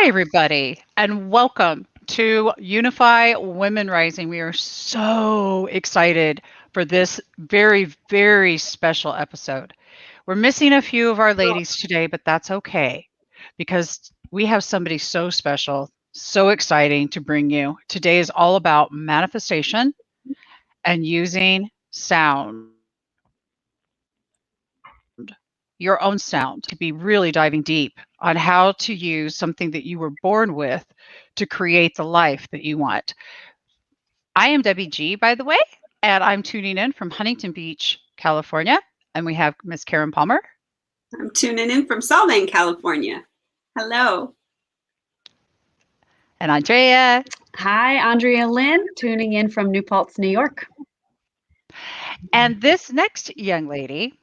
Hi, everybody, and welcome to Unify Women Rising. We are so excited for this very special episode. We're missing a few of our ladies today, but that's okay because we have somebody so special, so exciting to bring you. Today is all about manifestation and using sound, your own sound, to be really diving deep on how to use something that you were born with to create the life that you want. I am Debbie G, by the way, and I'm tuning in from Huntington Beach, California. And we have Miss Karen Palmer. I'm tuning in from Solvang, California. Hello. And Andrea. Hi, Andrea Lynn, tuning in from New Paltz, New York. And this next young lady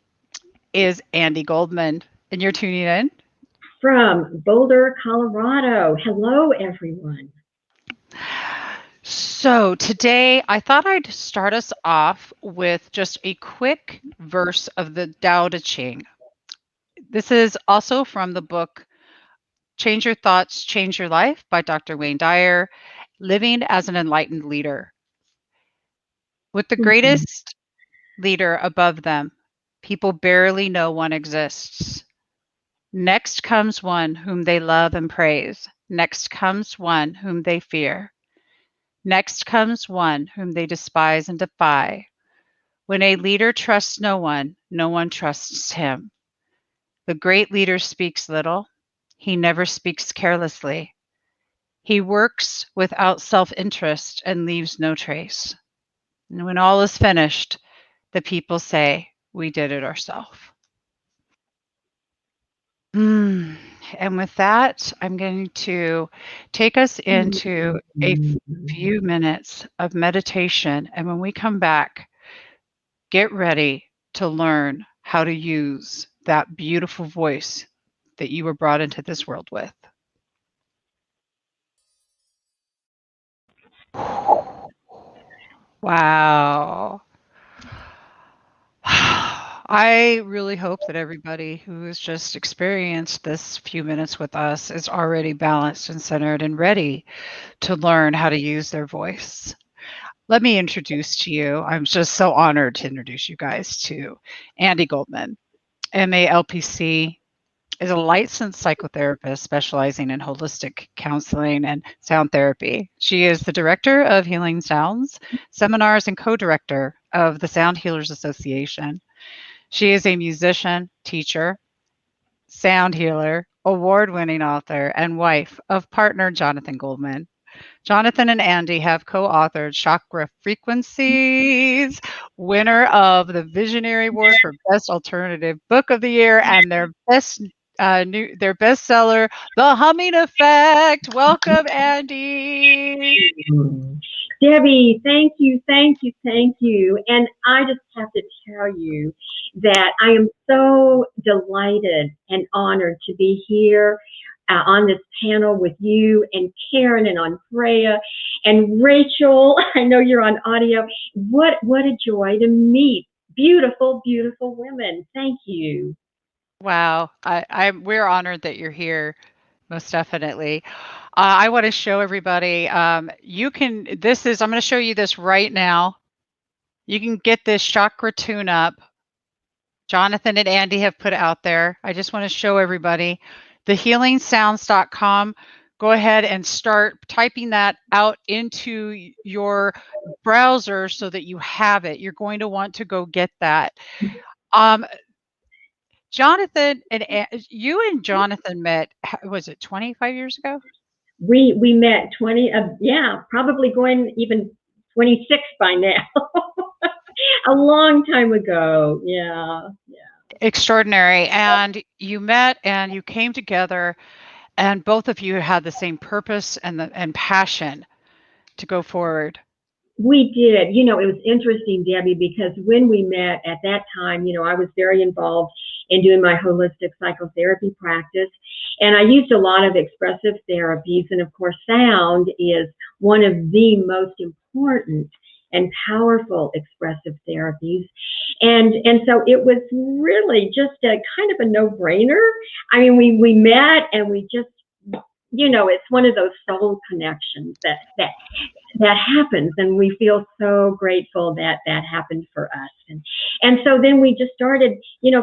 is Andi Goldman. And you're tuning in from Boulder, Colorado. Hello, everyone. So today I thought I'd start us off with just a quick verse of the Tao Te Ching. This is also from the book Change Your Thoughts, Change Your Life by Dr. Wayne Dyer, Living as an Enlightened Leader. With the greatest leader above them, people barely know one exists. Next comes one whom they love and praise. Next comes one whom they fear. Next comes one whom they despise and defy. When a leader trusts no one trusts him. The great leader speaks little. He never speaks carelessly. He works without self-interest and leaves no trace. And when all is finished, the people say, we did it ourselves. And with that, I'm going to take us into a few minutes of meditation. And when we come back, get ready to learn how to use that beautiful voice that you were brought into this world with. Wow. I really hope that everybody who has just experienced this few minutes with us is already balanced and centered and ready to learn how to use their voice. Let me introduce to you, I'm just so honored to introduce you guys to Andi Goldman, MALPC, is a licensed psychotherapist specializing in holistic counseling and sound therapy. She is the director of Healing Sounds Seminars and co-director of the Sound Healers Association. She is a musician, teacher, sound healer, award-winning author, and wife of partner Jonathan Goldman. Jonathan and Andi have co-authored Chakra Frequencies, winner of the Visionary Award for Best Alternative Book of the Year, and their bestseller, The Humming Effect. Welcome, Andi. Debbie, thank you. And I just have to tell you that I am so delighted and honored to be here on this panel with you and Karen and Andrea and Rachel. I know you're on audio. What a joy to meet beautiful women. Thank you. Wow, we're honored that you're here. Most definitely. I want to show everybody. I'm going to show you this right now. You can get this chakra tune up. Jonathan and Andi have put out there. I just want to show everybody thehealingsounds.com. Go ahead and start typing that out into your browser so that you have it. You're going to want to go get that. Jonathan you and Jonathan met, was it 25 years ago? We met probably going even 26 by now. A long time ago. Yeah. Extraordinary. And you met and you came together, and both of you had the same purpose and passion to go forward. We did. It was interesting, Debbie, because when we met at that time, I was very involved in doing my holistic psychotherapy practice. And I used a lot of expressive therapies. And of course, sound is one of the most important and powerful expressive therapies. And so it was really just a kind of a no-brainer. I mean, we met and we just it's one of those soul connections that happens, and we feel so grateful that that happened for us. And so then we just started,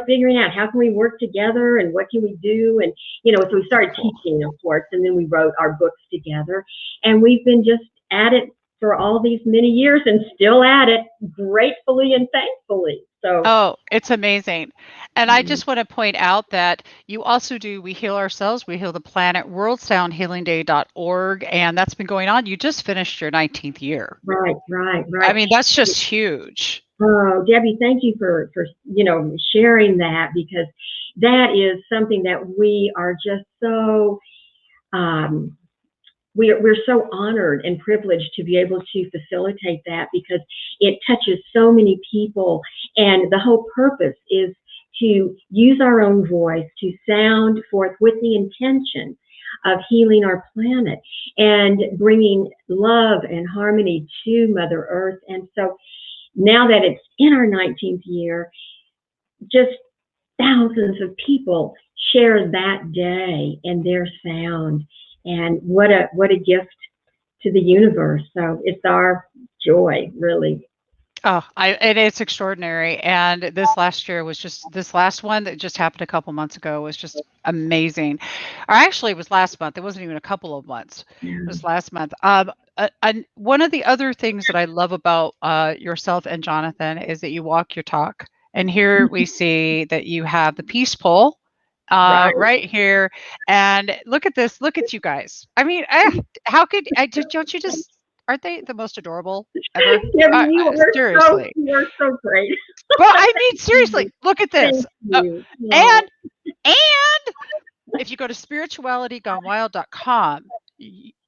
figuring out how can we work together and what can we do, and so we started teaching, of course, and then we wrote our books together, and we've been just at it for all these many years and still at it, gratefully and thankfully. So, Oh, it's amazing. And I just want to point out that you also do We Heal Ourselves, We Heal the Planet, worldsoundhealingday.org, and that's been going on. You just finished your 19th year. right. I mean, that's just huge. Oh, Debbie, thank you for sharing that, because that is something that we are just so we're so honored and privileged to be able to facilitate that, because it touches so many people, and the whole purpose is to use our own voice to sound forth with the intention of healing our planet and bringing love and harmony to Mother Earth. And so now that it's in our 19th year, just thousands of people share that day and their sound. And what a gift to the universe. So it's our joy, really. Oh, and it's extraordinary. And this last one that just happened a couple months ago was just amazing. Or actually, it was last month. It wasn't even a couple of months. It was last month. And one of the other things that I love about yourself and Jonathan is that you walk your talk. And here we see that you have the peace pole right here. And look at this. Look at you guys. I mean, how could don't you just, aren't they the most adorable ever? Yeah, you are Seriously. so great. Well, I mean, seriously, look at this. Thank you. And if you go to spiritualitygonewild.com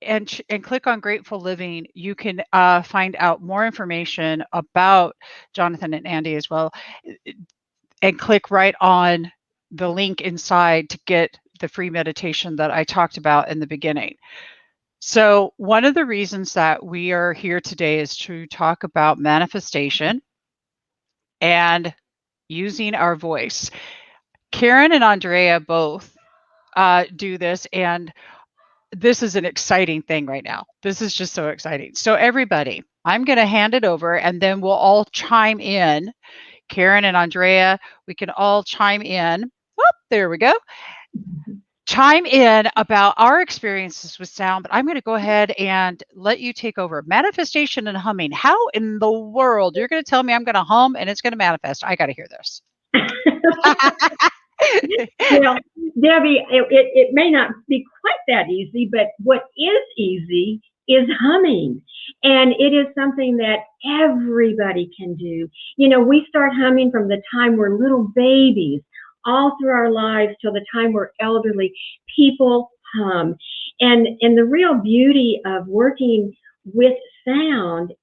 and click on Grateful Living, you can find out more information about Jonathan and Andi as well, and click right on the link inside to get the free meditation that I talked about in the beginning. So one of the reasons that we are here today is to talk about manifestation and using our voice. Karen and Andrea both do this, and this is an exciting thing right now. This is just so exciting. So everybody, I'm going to hand it over, and then we'll all chime in. Karen and Andrea, we can all chime in. Oh, there we go. Chime in about our experiences with sound, but I'm going to go ahead and let you take over. Manifestation and humming. How in the world you're going to tell me I'm going to hum and it's going to manifest? I got to hear this. Well, Debbie, it may not be quite that easy, but what is easy is humming. And it is something that everybody can do. We start humming from the time we're little babies, all through our lives till the time we're elderly. People hum. And the real beauty of working with sound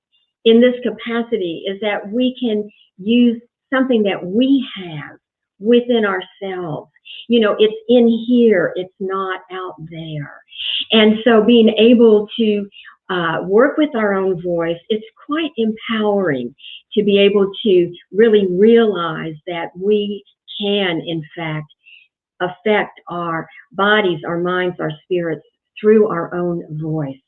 in this capacity is that we can use something that we have within ourselves. It's in here, it's not out there. And so being able to work with our own voice, it's quite empowering to be able to really realize that we can, in fact, affect our bodies, our minds, our spirits through our own voice.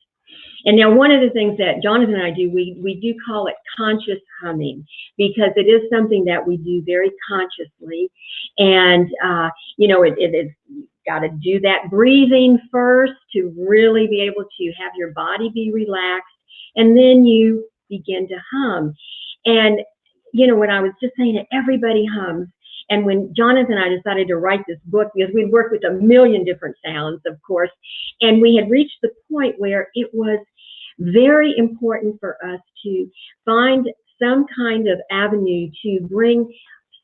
And now one of the things that Jonathan and I do, we do call it conscious humming, because it is something that we do very consciously. And, it's got to do that breathing first to really be able to have your body be relaxed. And then you begin to hum. And, when I was just saying that everybody hums, and when Jonathan and I decided to write this book, because we'd worked with a million different sounds, of course, and we had reached the point where it was very important for us to find some kind of avenue to bring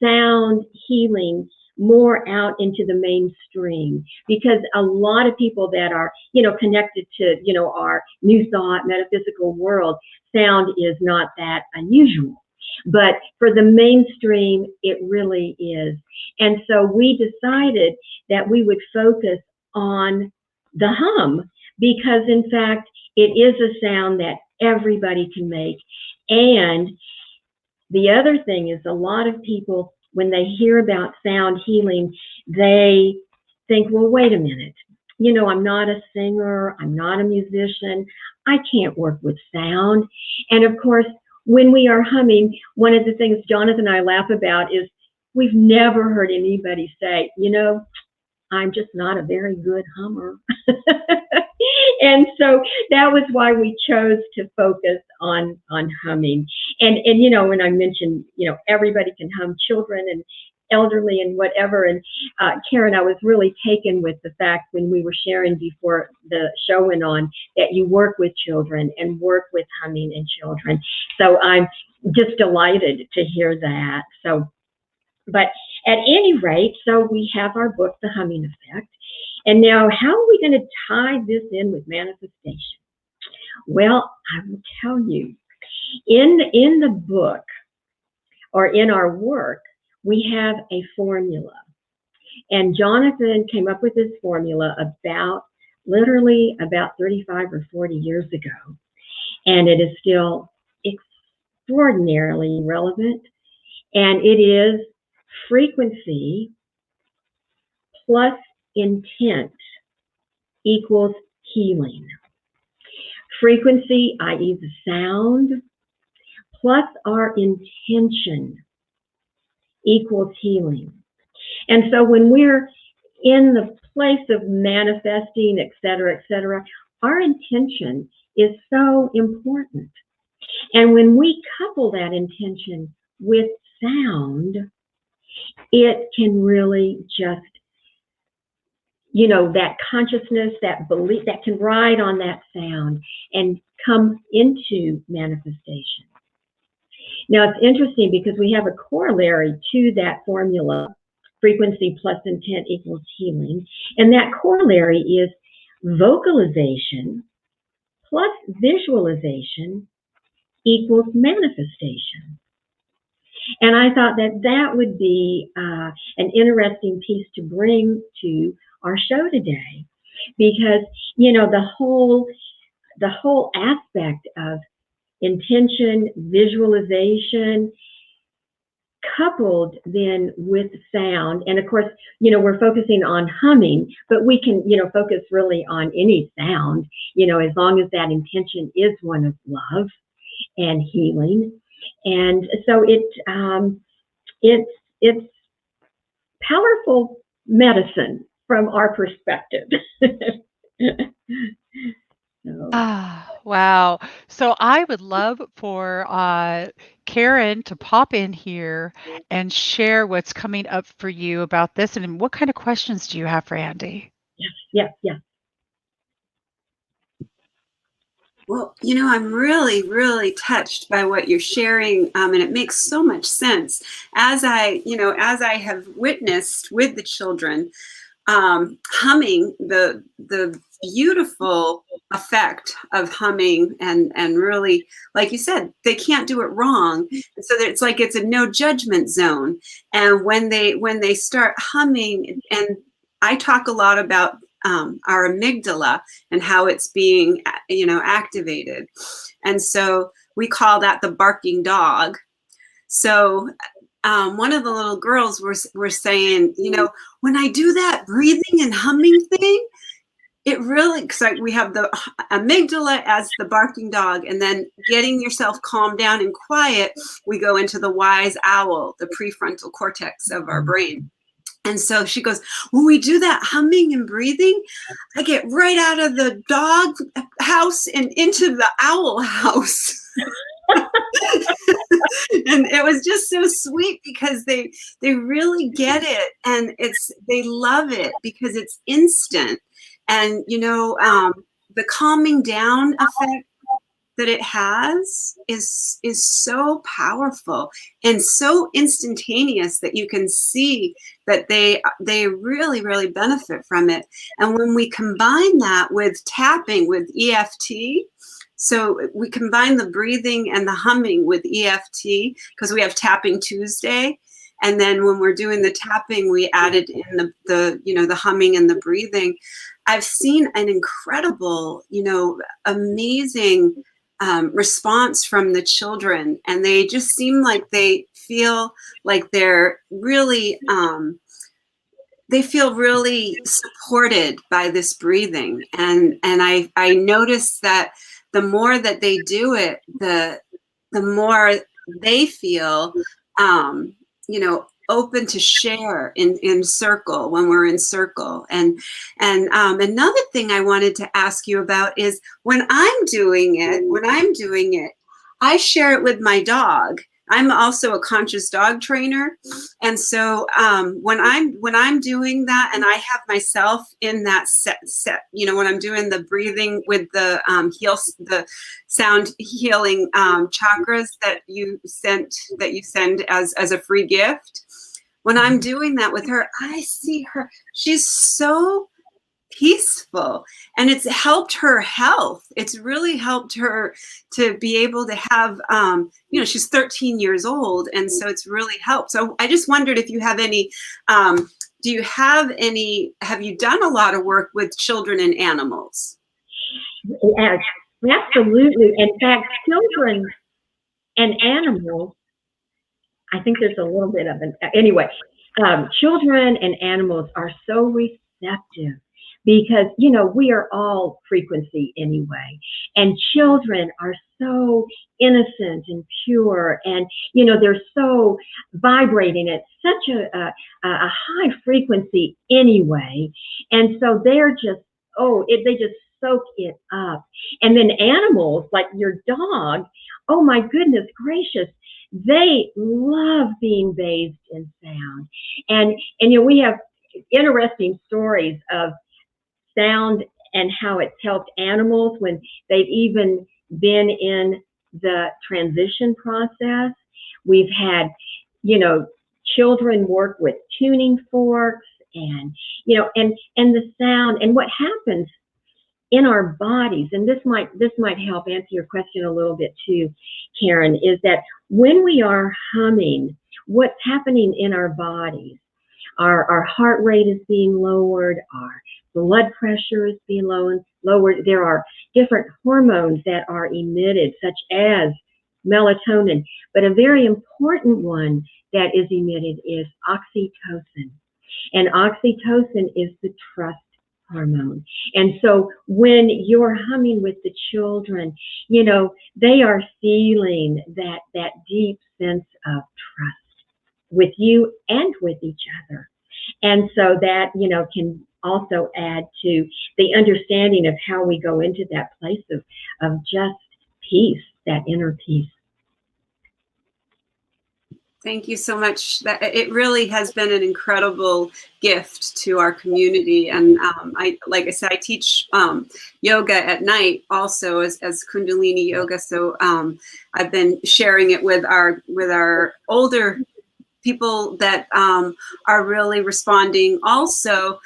sound healing more out into the mainstream, because a lot of people that are, connected to, our new thought, metaphysical world, sound is not that unusual. But for the mainstream, it really is. And so we decided that we would focus on the hum, because in fact, it is a sound that everybody can make. And the other thing is, a lot of people, when they hear about sound healing, they think, well, wait a minute. I'm not a singer, I'm not a musician, I can't work with sound. And of course, when we are humming, one of the things Jonathan and I laugh about is we've never heard anybody say, I'm just not a very good hummer. And so that was why we chose to focus on humming. And when I mentioned, everybody can hum, children and elderly and whatever. And Karen, I was really taken with the fact when we were sharing before the show went on that you work with children and work with humming and children. So I'm just delighted to hear that. So, but at any rate, so we have our book, The Humming Effect. And now, how are we going to tie this in with manifestation? Well, I will tell you, in the book or in our work, we have a formula. And Jonathan came up with this formula literally about 35 or 40 years ago. And it is still extraordinarily relevant. And it is frequency plus intent equals healing. Frequency, i.e. the sound, plus our intention equals healing. And so when we're in the place of manifesting, et cetera, our intention is so important. And when we couple that intention with sound, it can really just, that consciousness, that belief, that can ride on that sound and come into manifestation. Now, it's interesting because we have a corollary to that formula, frequency plus intent equals healing. And that corollary is vocalization plus visualization equals manifestation. And I thought that would be an interesting piece to bring to our show today, because the whole aspect of intention, visualization, coupled then with sound, and of course, we're focusing on humming, but we can, focus really on any sound, as long as that intention is one of love and healing. And so it's powerful medicine from our perspective. So. Wow. So I would love for Karen to pop in here and share what's coming up for you about this. And what kind of questions do you have for Andi? Yes. Well, I'm really, really touched by what you're sharing, and it makes so much sense. As I have witnessed with the children, humming, the beautiful effect of humming, and really, like you said, they can't do it wrong. So that it's a no judgment zone. And when they start humming, and I talk a lot about our amygdala and how it's being, activated. And so we call that the barking dog. So one of the little girls were saying, when I do that breathing and humming thing, it really, because we have the amygdala as the barking dog, and then getting yourself calmed down and quiet, we go into the wise owl, the prefrontal cortex of our brain. And so she goes, when we do that humming and breathing, I get right out of the dog house and into the owl house. And it was just so sweet because they really get it, and they love it because it's instant. And the calming down effect that it has is so powerful and so instantaneous that you can see that they really, really benefit from it. And when we combine that with tapping with EFT, so we combine the breathing and the humming with EFT, because we have Tapping Tuesday. And then when we're doing the tapping, we added in the humming and the breathing. I've seen an incredible, amazing response from the children, and they just seem like they feel like they're really they feel really supported by this breathing. And I noticed that the more that they do it, the more they feel, open to share in circle when we're in circle. And another thing I wanted to ask you about is when I'm doing it, I share it with my dog. I'm also a conscious dog trainer, and so when I'm doing that, and I have myself in that set, when I'm doing the breathing with the sound healing chakras that you send as a free gift. When I'm doing that with her, I see her. She's so peaceful, and it's helped her health. It's really helped her to be able to have, she's 13 years old, and so it's really helped. So I just wondered if you have any, have you done a lot of work with children and animals? Yes, absolutely. In fact, children and animals, I think there's a little bit of anyway, children and animals are so receptive because, we are all frequency anyway. And children are so innocent and pure, and, they're so vibrating at such a high frequency anyway. And so they're just, they just soak it up. And then animals like your dog, oh my goodness gracious, they love being bathed in sound. And we have interesting stories of sound and how it's helped animals when they've even been in the transition process. We've had, children work with tuning forks and, and the sound and what happens in our bodies. And this might help answer your question a little bit too, Karen, is that when we are humming, what's happening in our bodies, our heart rate is being lowered, our blood pressure is being lowered. There are different hormones that are emitted, such as melatonin, but a very important one that is emitted is oxytocin. And oxytocin is the trust hormone. And so when you're humming with the children, they are feeling that deep sense of trust with you and with each other. And so that, can also add to the understanding of how we go into that place of just peace, that inner peace. Thank you so much. It really has been an incredible gift to our community. And like I said, I teach yoga at night also as Kundalini yoga. So I've been sharing it with our older people that are really responding. Also,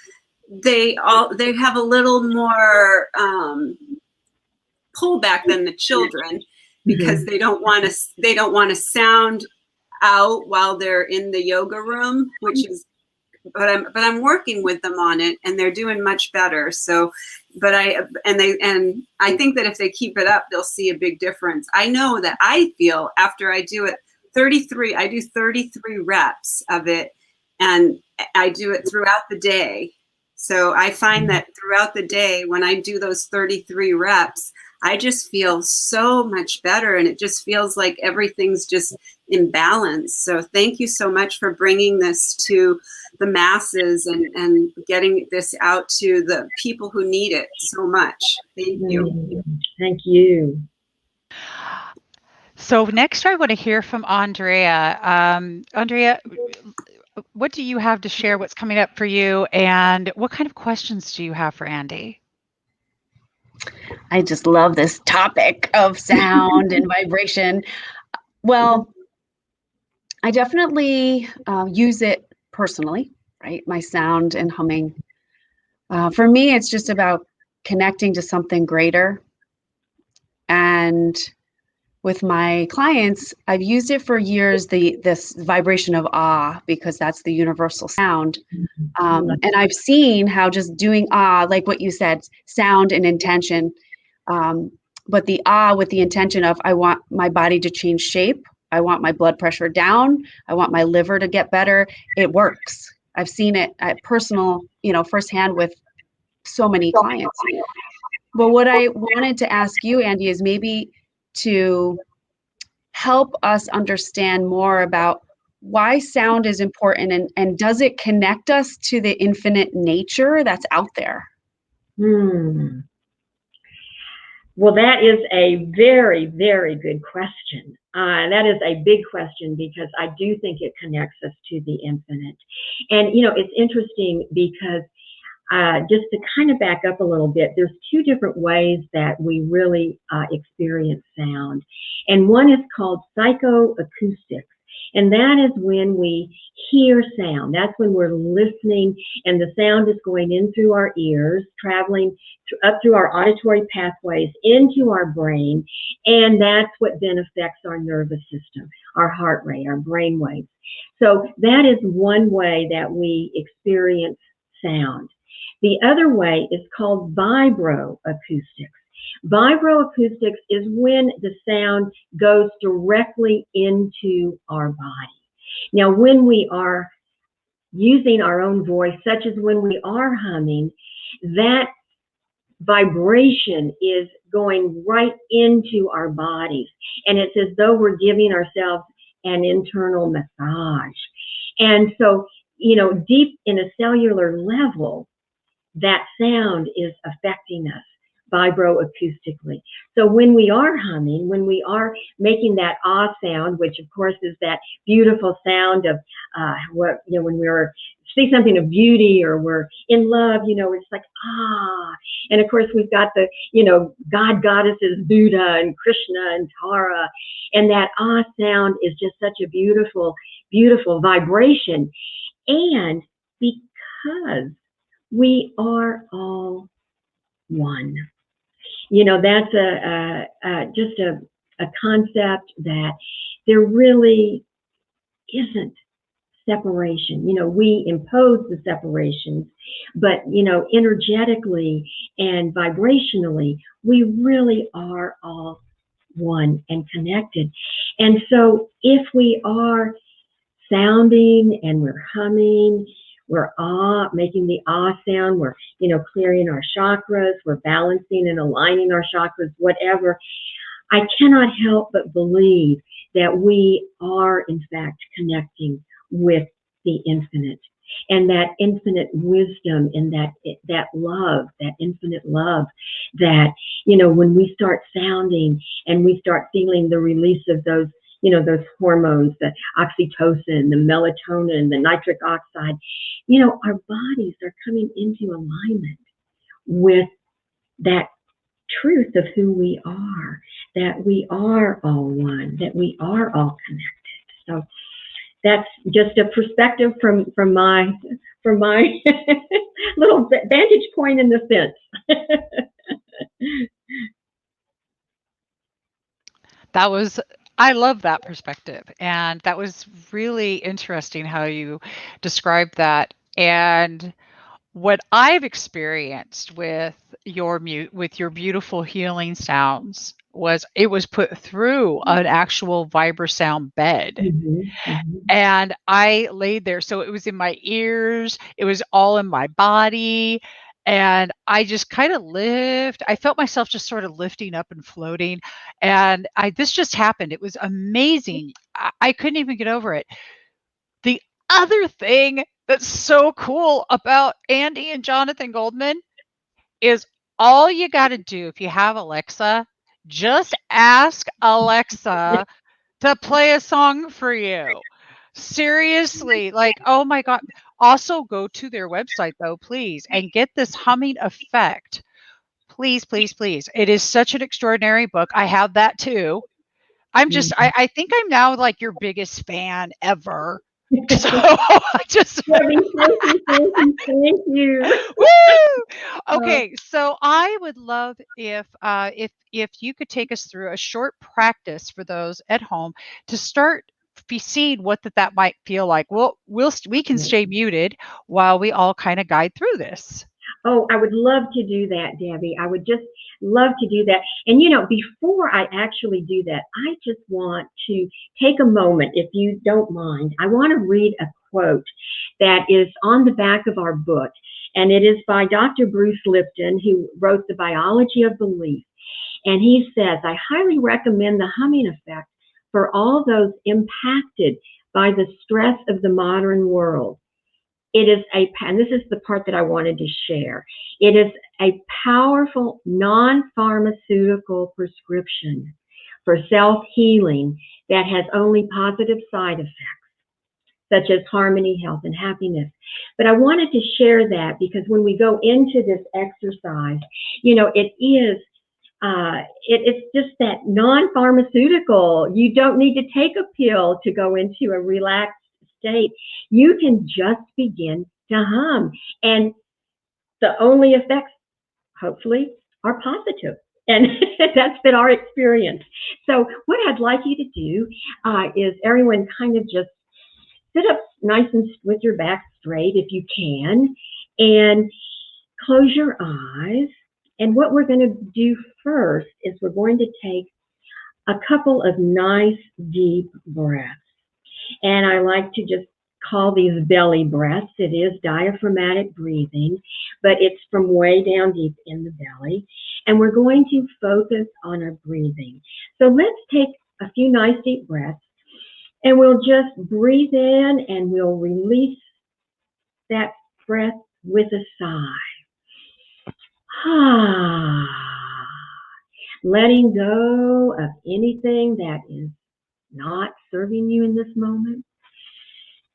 they have a little more pullback than the children because they don't want to sound out while they're in the yoga room, but I'm working with them on it, and they're doing much better. So, I think that if they keep it up, they'll see a big difference. I know that I feel after I do it, I do 33 reps of it, and I do it throughout the day. So I find that throughout the day, when I do those 33 reps, I just feel so much better, and it just feels like everything's just in balance. So thank you so much for bringing this to the masses and getting this out to the people who need it so much. Thank you. Thank you. So next I want to hear from Andrea. Andrea, what do you have to share? What's coming up for you? And what kind of questions do you have for Andi? I just love this topic of sound and vibration. Well, I definitely use it personally, right? My sound and humming. For me, it's just about connecting to something greater. And with my clients, I've used it for years, this vibration of awe, because that's the universal sound. And I've seen how just doing awe, like what you said, sound and intention, but the awe with the intention of, I want my body to change shape. I want my blood pressure down. I want my liver to get better. It works. I've seen it at personal, firsthand with so many clients. But what I wanted to ask you, Andi, is maybe to help us understand more about why sound is important, and does it connect us to the infinite nature that's out there? Well, that is a very, very good question. That is a big question, because I do think it connects us to the infinite. And, it's interesting because just to kind of back up a little bit, there's two different ways that we really experience sound. And one is called psychoacoustics. And that is when we hear sound. That's when we're listening and the sound is going in through our ears, traveling up through our auditory pathways into our brain. And that's what then affects our nervous system, our heart rate, our brain waves. So that is one way that we experience sound. The other way is called vibroacoustics. Vibroacoustics is when the sound goes directly into our body. Now, when we are using our own voice, such as when we are humming, that vibration is going right into our bodies. And it's as though we're giving ourselves an internal massage. And so, deep in a cellular level, that sound is affecting us vibroacoustically. So when we are humming, when we are making that ah sound, which of course is that beautiful sound of when we're see something of beauty or we're in love, it's like ah. And of course we've got the god goddesses Buddha and Krishna and Tara, and that ah sound is just such a beautiful, beautiful vibration. And because we are all one. That's just a concept that there really isn't separation. We impose the separations, but, energetically and vibrationally, we really are all one and connected. And so if we are sounding and we're humming, we're making the ah sound, we're, clearing our chakras, we're balancing and aligning our chakras, whatever, I cannot help but believe that we are, in fact, connecting with the infinite, and that infinite wisdom and that love, that infinite love that, when we start sounding and we start feeling the release of those, those hormones, the oxytocin, the melatonin, the nitric oxide, our bodies are coming into alignment with that truth of who we are, that we are all one, that we are all connected. So that's just a perspective from my little vantage point in the fence. I love that perspective. And that was really interesting how you described that. And what I've experienced with your beautiful healing sounds was it was put through an actual vibrosound bed. And I laid there. So it was in my ears, it was all in my body. And I just kind of I felt myself just sort of lifting up and floating. And this just happened. It was amazing. I couldn't even get over it. The other thing that's so cool about Andi and Jonathan Goldman is all you got to do if you have Alexa, just ask Alexa to play a song for you. Seriously, like, oh my God. Also go to their website though, please, and get this humming effect. Please, please, please. It is such an extraordinary book. I have that too. I think I'm now like your biggest fan ever. So I just Thank you. Woo! Okay, so I would love if you could take us through a short practice for those at home to start seeing what that might feel like. We can stay muted while we all kind of guide through this. Oh, I would love to do that, Debbie. I would just love to do that. And, before I actually do that, I just want to take a moment, if you don't mind. I want to read a quote that is on the back of our book. And it is by Dr. Bruce Lipton, who wrote The Biology of Belief. And he says, I highly recommend the humming effect for all those impacted by the stress of the modern world. It is and this is the part that I wanted to share. It is a powerful non-pharmaceutical prescription for self-healing that has only positive side effects, such as harmony, health, and happiness. But I wanted to share that because when we go into this exercise, it's just that non-pharmaceutical. You don't need to take a pill to go into a relaxed state. You can just begin to hum. And the only effects, hopefully, are positive. And that's been our experience. So what I'd like you to do is everyone kind of just sit up nice and with your back straight if you can, and close your eyes. And what we're going to do first is we're going to take a couple of nice deep breaths. And I like to just call these belly breaths. It is diaphragmatic breathing, but it's from way down deep in the belly. And we're going to focus on our breathing. So let's take a few nice deep breaths, and we'll just breathe in and we'll release that breath with a sigh. Letting go of anything that is not serving you in this moment.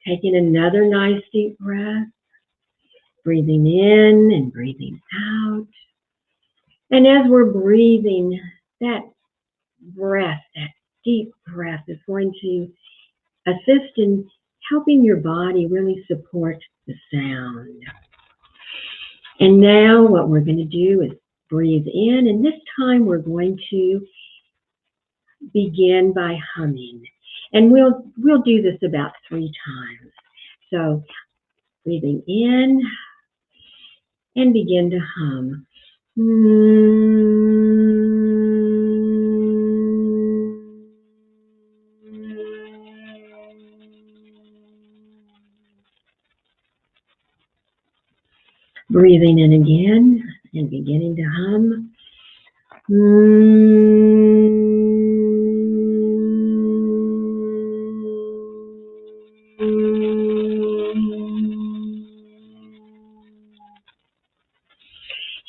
Taking another nice deep breath, breathing in and breathing out. And as we're breathing, that breath, that deep breath is going to assist in helping your body really support the sound. And now what we're going to do is breathe in, and this time we're going to begin by humming. And we'll do this about 3 times. So breathing in and begin to hum. Breathing in again and beginning to hum.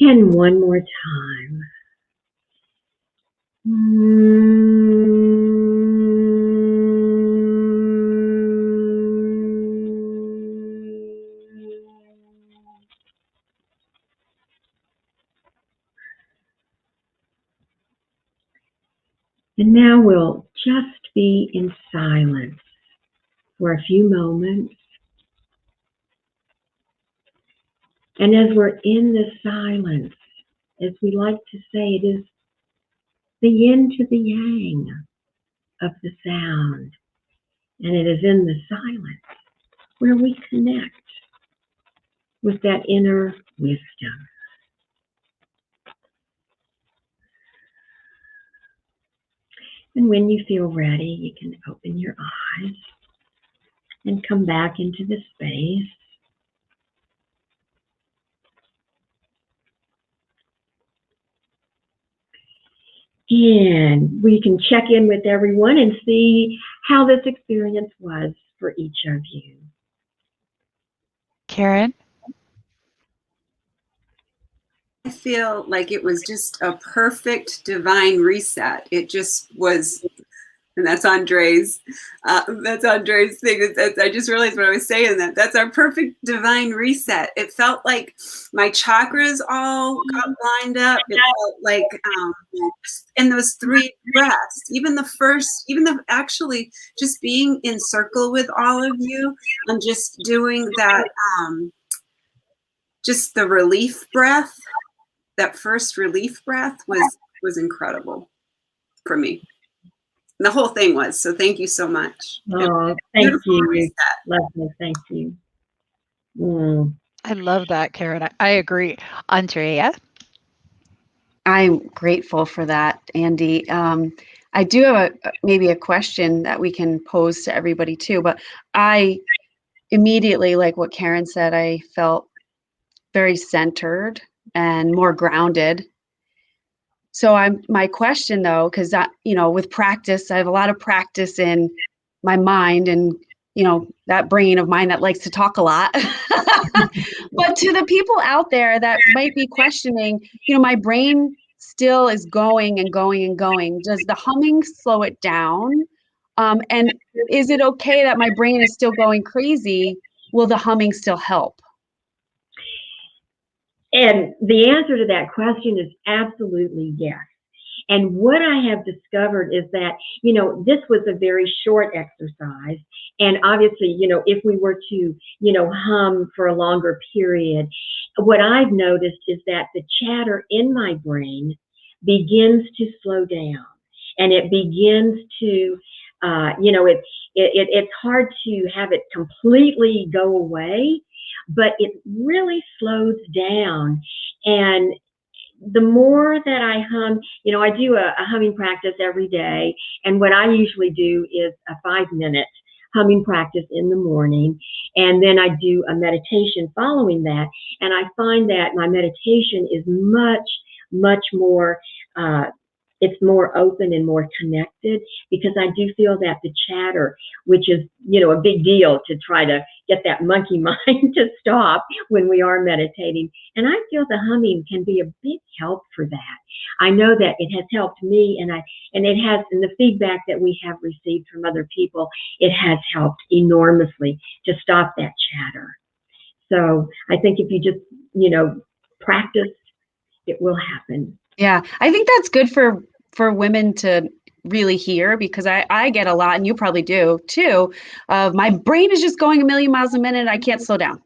And one more time. And now we'll just be in silence for a few moments. And as we're in the silence, as we like to say, it is the yin to the yang of the sound. And it is in the silence where we connect with that inner wisdom. And when you feel ready, you can open your eyes and come back into the space. And we can check in with everyone and see how this experience was for each of you. Karen? I feel like it was just a perfect divine reset. It just was, and that's Andre's thing. I just realized when I was saying that. That's our perfect divine reset. It felt like my chakras all got lined up. It felt like, in those 3 breaths, actually just being in circle with all of you and just doing that, just the relief breath. That first relief breath was incredible for me. And the whole thing was. So thank you so much. Oh, thank you. Lovely. Thank you. I love that, Karen. I agree. Andrea? I'm grateful for that, Andi. I do have maybe a question that we can pose to everybody too, but immediately, like what Karen said, I felt very centered and more grounded. So my question though, because with practice, I have a lot of practice in my mind and that brain of mine that likes to talk a lot. But to the people out there that might be questioning, my brain still is going and going and going. Does the humming slow it down? And is it okay that my brain is still going crazy? Will the humming still help? And the answer to that question is absolutely yes. And what I have discovered is that, this was a very short exercise. And obviously, if we were to, hum for a longer period, what I've noticed is that the chatter in my brain begins to slow down. And it begins to, it's hard to have it completely go away, but it really slows down. And the more that I hum, I do a humming practice every day. And what I usually do is a 5-minute humming practice in the morning. And then I do a meditation following that. And I find that my meditation is much, much more, it's more open and more connected, because I do feel that the chatter, which is, a big deal to try to get that monkey mind to stop when we are meditating. And I feel the humming can be a big help for that. I know that it has helped me, and it has, in the feedback that we have received from other people, it has helped enormously to stop that chatter. So I think if you just, practice, it will happen. Yeah, I think that's good for women to really hear, because I get a lot, and you probably do too, of my brain is just going a million miles a minute. I can't slow down.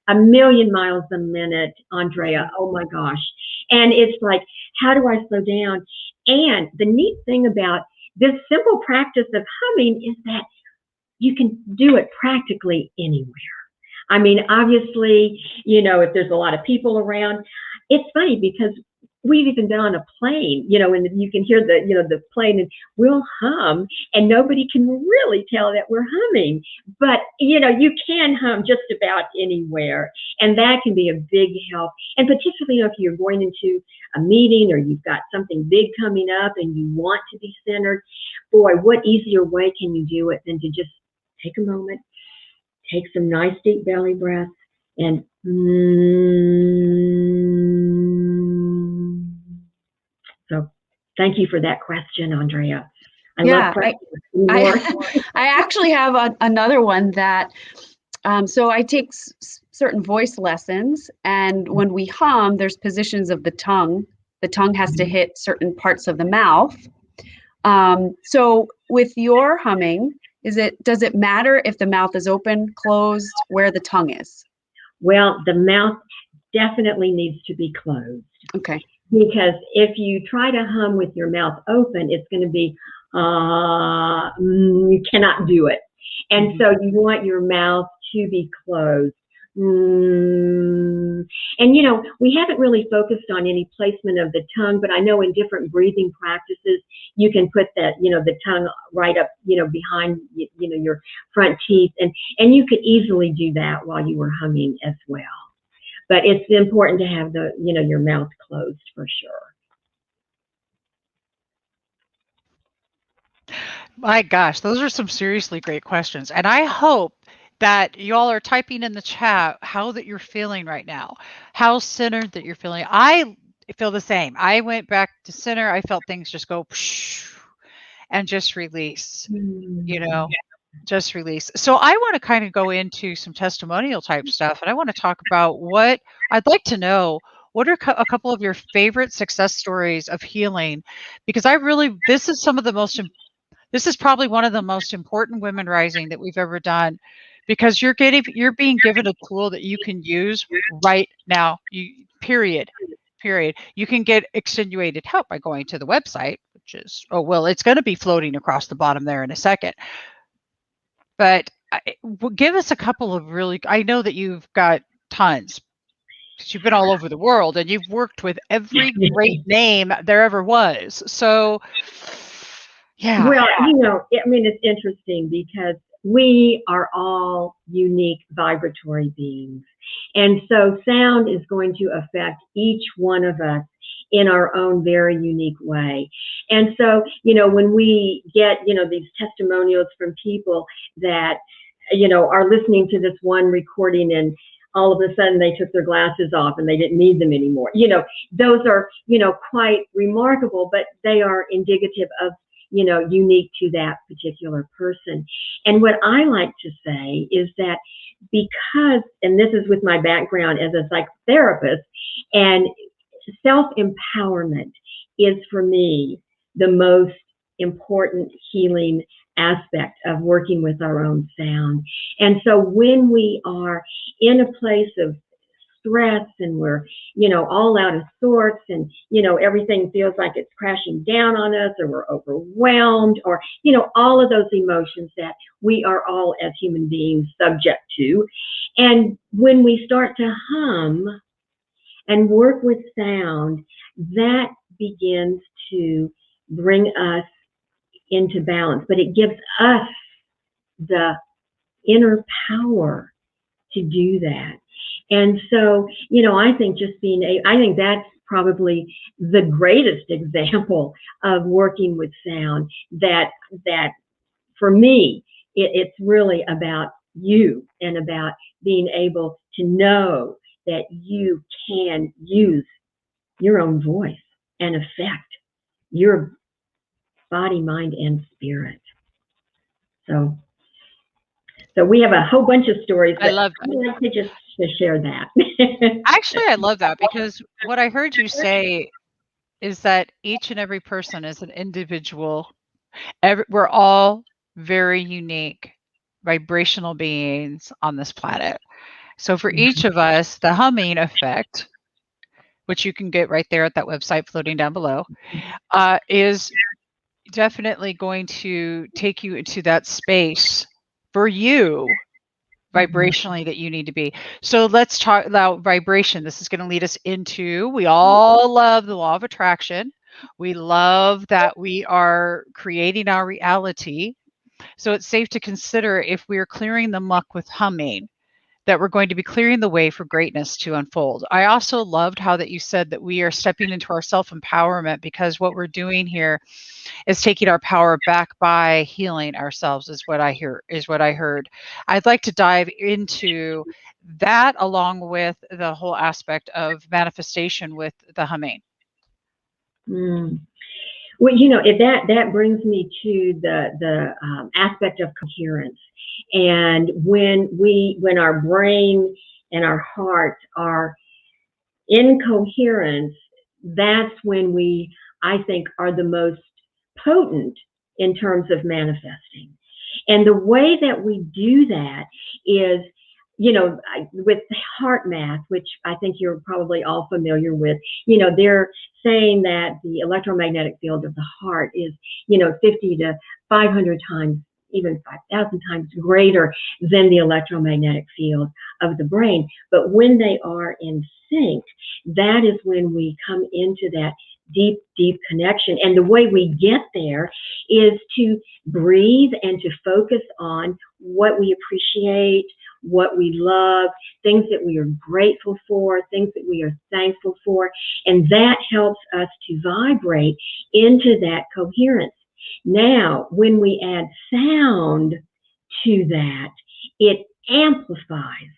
A million miles a minute, Andrea. Oh my gosh. And it's like, how do I slow down? And the neat thing about this simple practice of humming is that you can do it practically anywhere. I mean, obviously, if there's a lot of people around, it's funny because we've even been on a plane, and you can hear the plane, and we'll hum, and nobody can really tell that we're humming. But, you can hum just about anywhere, and that can be a big help. And particularly, if you're going into a meeting or you've got something big coming up and you want to be centered, boy, what easier way can you do it than to just take a moment, take some nice deep belly breaths, and So thank you for that question, Andrea. I love questions. I actually have another one that, so I take certain voice lessons, and when we hum, there's positions of the tongue. The tongue has to hit certain parts of the mouth. So with your humming, does it matter if the mouth is open, closed, where the tongue is? Well, the mouth definitely needs to be closed. Okay. Because if you try to hum with your mouth open, it's going to be, you cannot do it. And so you want your mouth to be closed. And, we haven't really focused on any placement of the tongue, but I know in different breathing practices, you can put that, the tongue right up, behind, your front teeth. And you could easily do that while you were humming as well. But it's important to have your mouth closed for sure. My gosh, those are some seriously great questions. And I hope that you all are typing in the chat how that you're feeling right now, how centered that you're feeling. I feel the same. I went back to center. I felt things just go and just release, just release. So I want to kind of go into some testimonial type stuff, and I want to talk about what I'd like to know. What are a couple of your favorite success stories of healing? Because this is probably one of the most important women rising that we've ever done, because you're being given a tool that you can use right now. Period. You can get extenuated help by going to the website, which is, it's going to be floating across the bottom there in a second. But give us a couple of I know that you've got tons, because you've been all over the world and you've worked with every great name there ever was. So, yeah. Well, it's interesting because we are all unique vibratory beings. And so sound is going to affect each one of us in our own very unique way. And so, when we get, these testimonials from people that, are listening to this one recording and all of a sudden they took their glasses off and they didn't need them anymore. Those are, quite remarkable, but they are indicative of, unique to that particular person. And what I like to say is that because, and this is with my background as a psychotherapist, and self-empowerment is for me the most important healing aspect of working with our own sound. And so when we are in a place of stress and we're, all out of sorts and, everything feels like it's crashing down on us or we're overwhelmed or, all of those emotions that we are all as human beings subject to. And when we start to hum and work with sound, that begins to bring us into balance, but it gives us the inner power to do that. And so, I think I think that's probably the greatest example of working with sound that for me, it's really about you and about being able to know that you can use your own voice and affect your body, mind, and spirit. So we have a whole bunch of stories. I love that. I'd like to just to share that. Actually, I love that because what I heard you say is that each and every person is an individual. We're all very unique vibrational beings on this planet. So for each of us, the humming effect, which you can get right there at that website floating down below, is definitely going to take you into that space for you vibrationally that you need to be. So let's talk about vibration. This is going to lead us into, we all love the law of attraction. We love that we are creating our reality. So it's safe to consider if we are clearing the muck with humming, that we're going to be clearing the way for greatness to unfold. I also loved how that you said that we are stepping into our self-empowerment, because what we're doing here is taking our power back by healing ourselves, is what I heard. I'd like to dive into that along with the whole aspect of manifestation with the humming. Well, that brings me to the aspect of coherence. And when our brain and our heart are in coherence, that's when we, I think, are the most potent in terms of manifesting. And the way that we do that is, with heart math, which I think you're probably all familiar with, they're saying that the electromagnetic field of the heart is, 50 to 500 times, even 5,000 times greater than the electromagnetic field of the brain. But when they are in sync, that is when we come into that deep, deep connection. And the way we get there is to breathe and to focus on what we appreciate, what we love, things that we are grateful for, things that we are thankful for. And that helps us to vibrate into that coherence. Now, when we add sound to that, it amplifies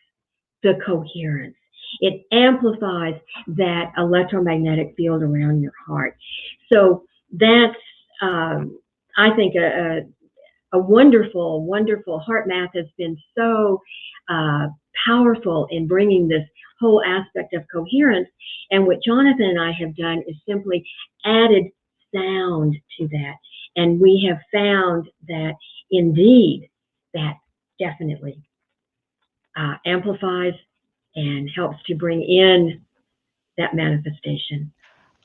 the coherence. It amplifies that electromagnetic field around your heart. So that's, I think, a wonderful, wonderful heart math has been so powerful in bringing this whole aspect of coherence. And what Jonathan and I have done is simply added sound to that. And we have found that indeed that definitely amplifies and helps to bring in that manifestation.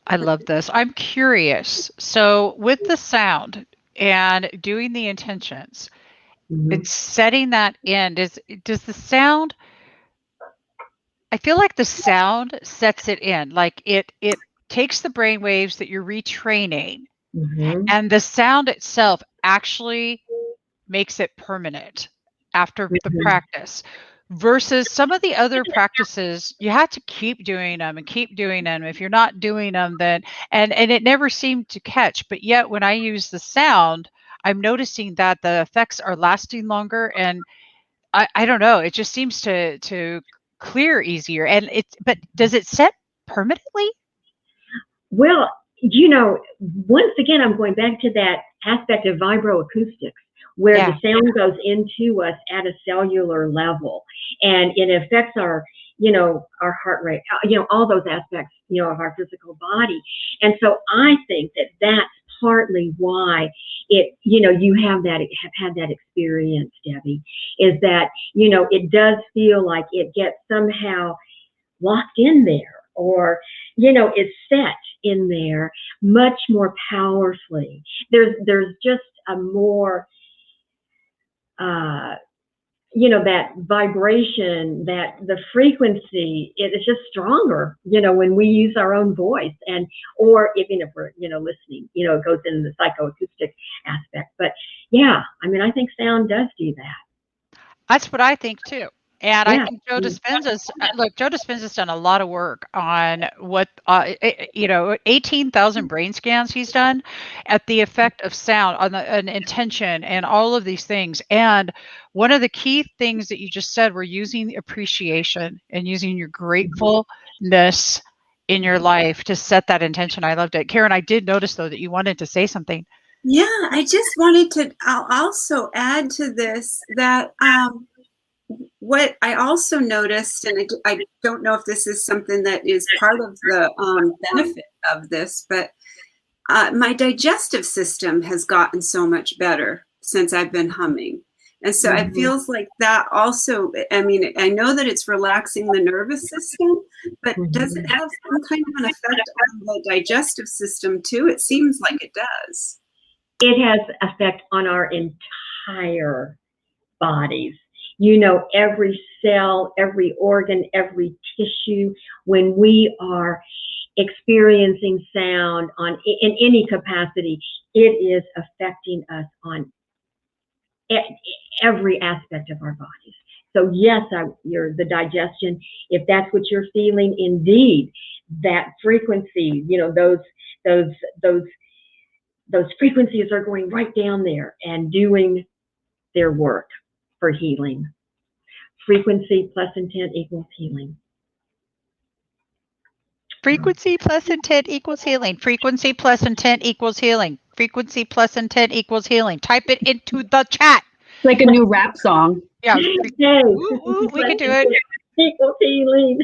I love this. I'm curious. So with the sound and doing the intentions, it's setting that in. Does the sound, I feel like the sound sets it in. Like it takes the brain waves that you're retraining, and the sound itself actually makes it permanent after the practice. Versus some of the other practices, you have to keep doing them and keep doing them. If you're not doing them, then and it never seemed to catch. But yet, when I use the sound, I'm noticing that the effects are lasting longer, and I don't know. It just seems to clear easier. And but does it set permanently? Well, once again, I'm going back to that aspect of vibroacoustics, where the sound goes into us at a cellular level, and it affects our, our heart rate, all those aspects, of our physical body. And so I think that that's partly why you have had that experience, Debbie, is that, it does feel like it gets somehow locked in there, or, it's set in there much more powerfully. There's just a more, that vibration, that the frequency, it's just stronger, when we use our own voice, or even if we're, listening, it goes into the psychoacoustic aspect. But yeah, I think sound does do that. That's what I think too. And I think Joe Dispenza's done a lot of work on what, 18,000 brain scans he's done at the effect of sound on an intention and all of these things. And one of the key things that you just said were using appreciation and using your gratefulness in your life to set that intention. I loved it. Karen, I did notice though that you wanted to say something. Yeah, I just wanted to also add to this that what I also noticed, and I don't know if this is something that is part of the benefit of this, but my digestive system has gotten so much better since I've been humming. And so it feels like that also, I know that it's relaxing the nervous system, but does it have some kind of an effect on the digestive system too? It seems like it does. It has effect on our entire bodies. Every cell, every organ, every tissue, when we are experiencing sound in any capacity, it is affecting us on every aspect of our bodies. So yes, the digestion, if that's what you're feeling, indeed, that frequency, those frequencies are going right down there and doing their work for healing. Frequency plus intent equals healing. Frequency plus intent equals healing. Frequency plus intent equals healing. Frequency plus intent equals healing. Type it into the chat. Like a new rap song. Yeah. Hey, we could do it. Equals healing.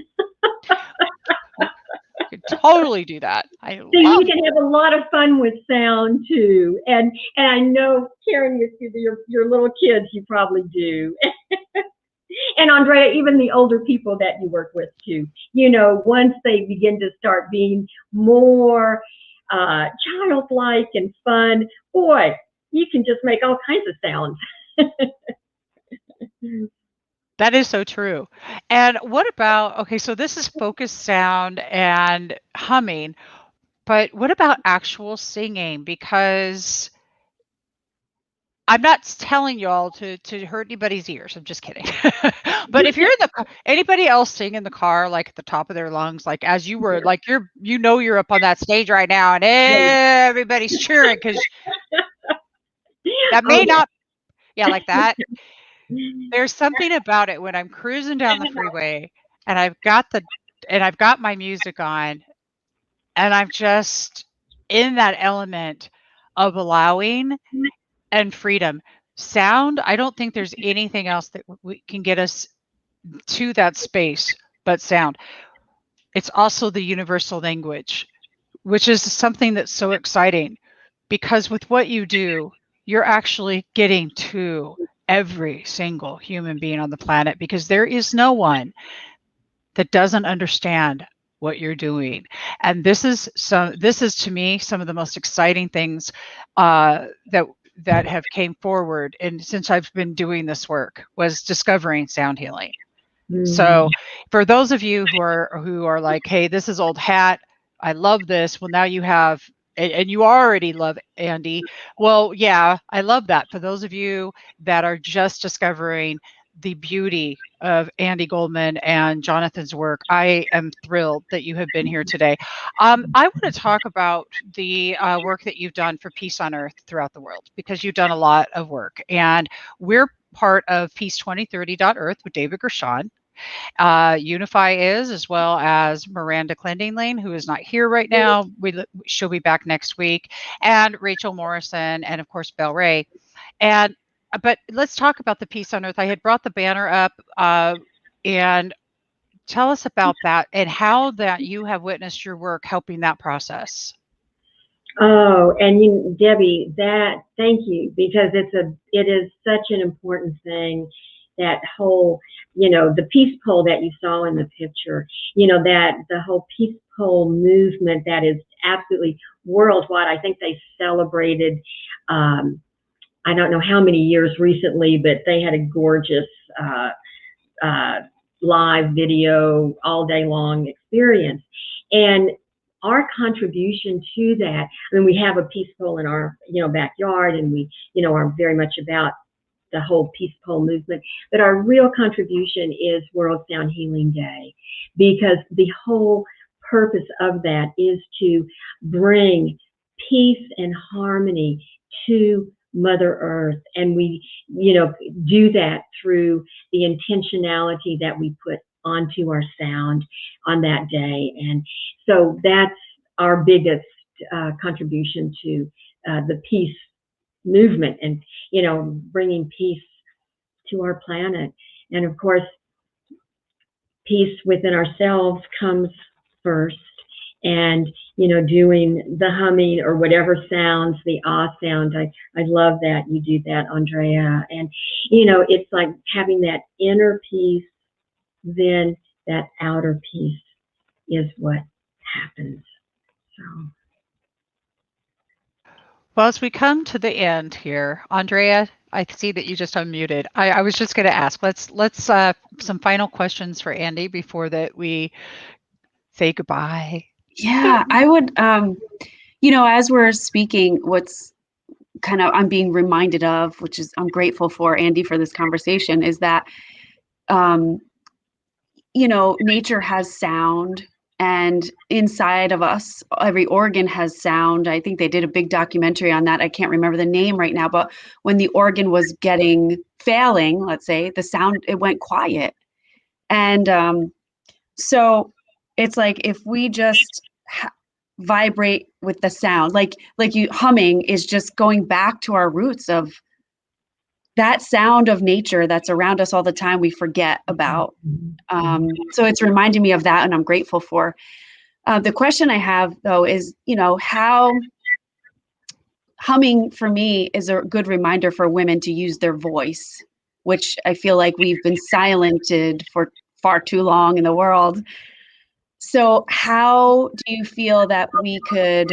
You could totally do that. You can have a lot of fun with sound too, and I know, Karen, your little kids, you probably do. And Andrea, even the older people that you work with too, once they begin to start being more childlike and fun, boy, you can just make all kinds of sounds. That is so true. And what about, okay, so this is focused sound and humming, but what about actual singing? Because I'm not telling y'all to hurt anybody's ears. I'm just kidding. But if you're in anybody else sing in the car, like at the top of their lungs, like as you were, like you're up on that stage right now and everybody's cheering because that may not, like that. There's something about it when I'm cruising down the freeway and I've got my music on and I'm just in that element of allowing and freedom. Sound, I don't think there's anything else that can get us to that space but sound. It's also the universal language, which is something that's so exciting because with what you do, you're actually getting to every single human being on the planet because there is no one that doesn't understand what you're doing. And this is to me some of the most exciting things that have came forward and since I've been doing this work was discovering sound healing. So for those of you who are like, hey, this is old hat, I love this. Well, now you have and you already love Andi. Well, yeah, I love that. For those of you that are just discovering the beauty of Andi Goldman and Jonathan's work, I am thrilled that you have been here today. I want to talk about the work that you've done for Peace on Earth throughout the world, because you've done a lot of work. And we're part of Peace2030.Earth with David Gershon. Unify is, as well as Miranda Clending Lane, who is not here right now. She'll be back next week, and Rachel Morrison, and of course Belle Ray. And but let's talk about the Peace on Earth. I had brought the banner up, and tell us about that and how that you have witnessed your work helping that process. Oh, and Debbie, thank you, because it is such an important thing. That whole, the peace pole that you saw in the picture, that the whole peace pole movement that is absolutely worldwide. I think they celebrated, I don't know how many years recently, but they had a gorgeous live video all day long experience. And our contribution to that, I mean, we have a peace pole in our, backyard, and we, are very much about the whole peace pole movement. But our real contribution is World Sound Healing Day, because the whole purpose of that is to bring peace and harmony to Mother Earth. And we, do that through the intentionality that we put onto our sound on that day. And so that's our biggest contribution to the peace movement, and bringing peace to our planet. And of course, peace within ourselves comes first. And doing the humming or whatever sounds, the ah sound, I love that you do that, Andrea. And it's like having that inner peace, then that outer peace is what happens. So. Well, as we come to the end here, Andrea, I see that you just unmuted. I was just going to ask, let's some final questions for Andi before that we say goodbye. Yeah, I would, as we're speaking, what's kind of I'm being reminded of, which is I'm grateful for Andi for this conversation, is that, nature has sound, and inside of us, every organ has sound. I think they did a big documentary on that. I can't remember the name right now, but when the organ was failing, let's say, the sound, it went quiet. And so it's like if we just vibrate with the sound, like you humming is just going back to our roots of that sound of nature that's around us all the time, we forget about. So it's reminding me of that, and I'm grateful for. The question I have, though, is, how humming for me is a good reminder for women to use their voice, which I feel like we've been silenced for far too long in the world. So how do you feel that we could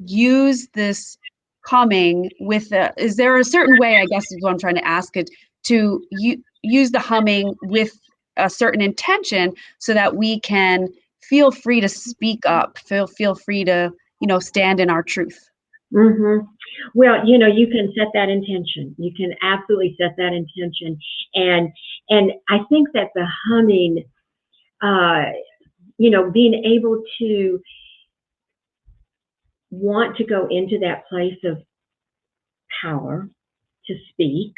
use this humming is there a certain way, I guess is what I'm trying to ask it, to use the humming with a certain intention so that we can feel free to speak up, feel free to, stand in our truth? Mm-hmm. Well, you can set that intention. You can absolutely set that intention. And I think that the humming, being able to want to go into that place of power to speak,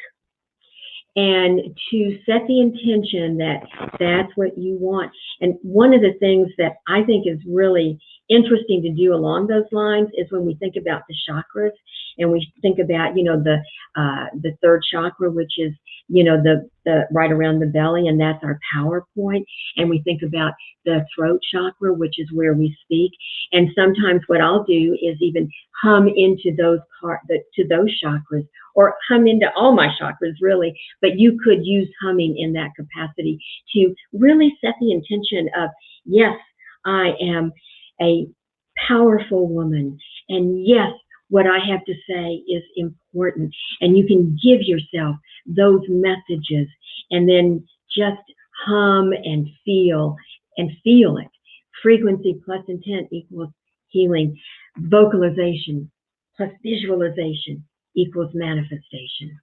and to set the intention that that's what you want. And one of the things that I think is really interesting to do along those lines is when we think about the chakras, and we think about, the third chakra, which is, the right around the belly, and that's our power point. And we think about the throat chakra, which is where we speak. And sometimes what I'll do is even hum into those to those chakras, or hum into all my chakras, really. But you could use humming in that capacity to really set the intention of, yes, I am a powerful woman, and yes, what I have to say is important. And you can give yourself those messages, and then just hum and feel it. Frequency plus intent equals healing. vocalization plus visualization equals manifestation.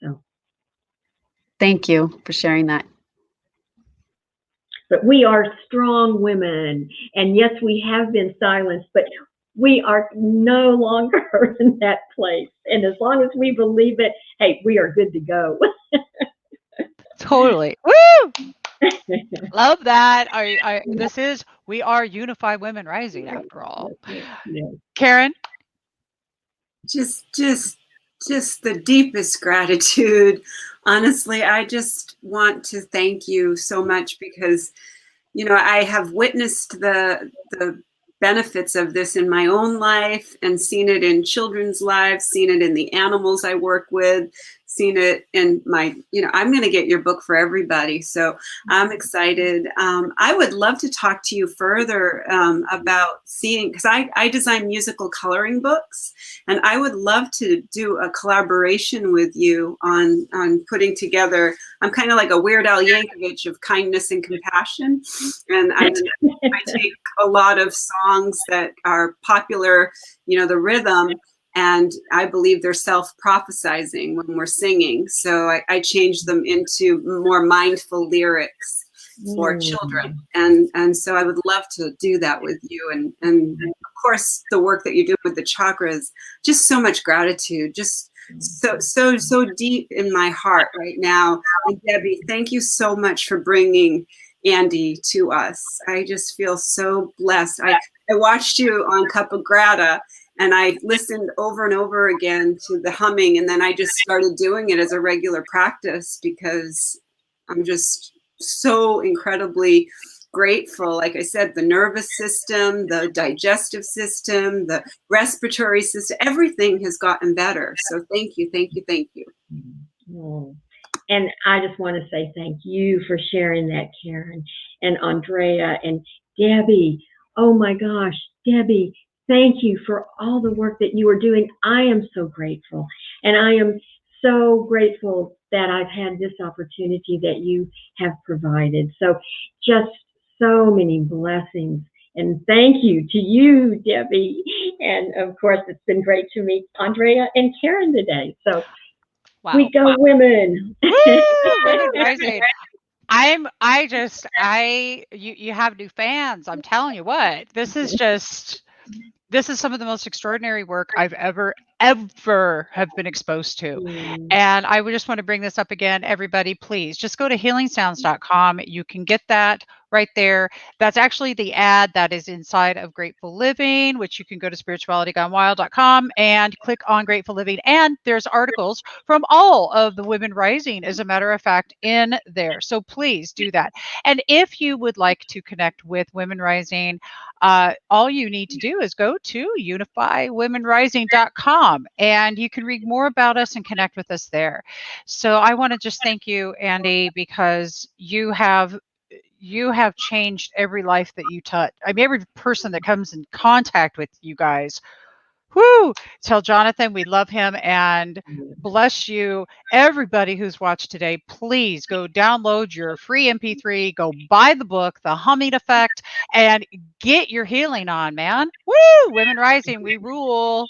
So, Thank you for sharing that. but we are strong women, and yes, we have been silenced, but we are no longer in that place. And as long as we believe it, hey, we are good to go. Totally. Woo! Love that. We are Unify Women Rising after all. Yes. Karen? Just the deepest gratitude. Honestly, I just want to thank you so much because, you know, I have witnessed the benefits of this in my own life and seen it in children's lives, seen it in the animals I work with, seen it in my, you know, I'm going to get your book for everybody. So I'm excited. I would love to talk to you further about seeing, because I design musical coloring books, and I would love to do a collaboration with you on putting together. I'm kind of like a Weird Al Yankovic of kindness and compassion. And I take a lot of songs that are popular, you know, the rhythm, and I believe they're self-prophesizing when we're singing. So I change them into more mindful lyrics for children. And so I would love to do that with you. And of course, the work that you do with the chakras, just so much gratitude, just so deep in my heart right now. And Debbie, thank you so much for bringing Andi to us. I just feel so blessed. I watched you on Capagrata, and I listened over and over again to the humming, and then I just started doing it as a regular practice because I'm just so incredibly grateful. Like I said, the nervous system, the digestive system, the respiratory system, everything has gotten better. So thank you, thank you, thank you. Oh. And I just want to say thank you for sharing that, Karen and Andrea and Debbie. Oh my gosh, Debbie, thank you for all the work that you are doing. I am so grateful. And I am so grateful that I've had this opportunity that you have provided. So just so many blessings. And thank you to you, Debbie. And of course, it's been great to meet Andrea and Karen today. So Wow. we go women. Woo! Women Rising. You have new fans. I'm telling you what, this is some of the most extraordinary work I've ever have been exposed to. And I would just want to bring this up again. Everybody, please just go to healingsounds.com. You can get that right there. That's actually the ad that is inside of Grateful Living, which you can go to spiritualitygonewild.com and click on Grateful Living. And there's articles from all of the Women Rising, as a matter of fact, in there. So please do that. And if you would like to connect with Women Rising, all you need to do is go to unifywomenrising.com, and you can read more about us and connect with us there. So I want to just thank you, Andi, because you have changed every life that you touch. I mean, every person that comes in contact with you guys. Whoo! Tell Jonathan we love him and bless you. Everybody who's watched today, please go download your free MP3, go buy the book, The Humming Effect, and get your healing on, man. Woo! Women Rising, we rule.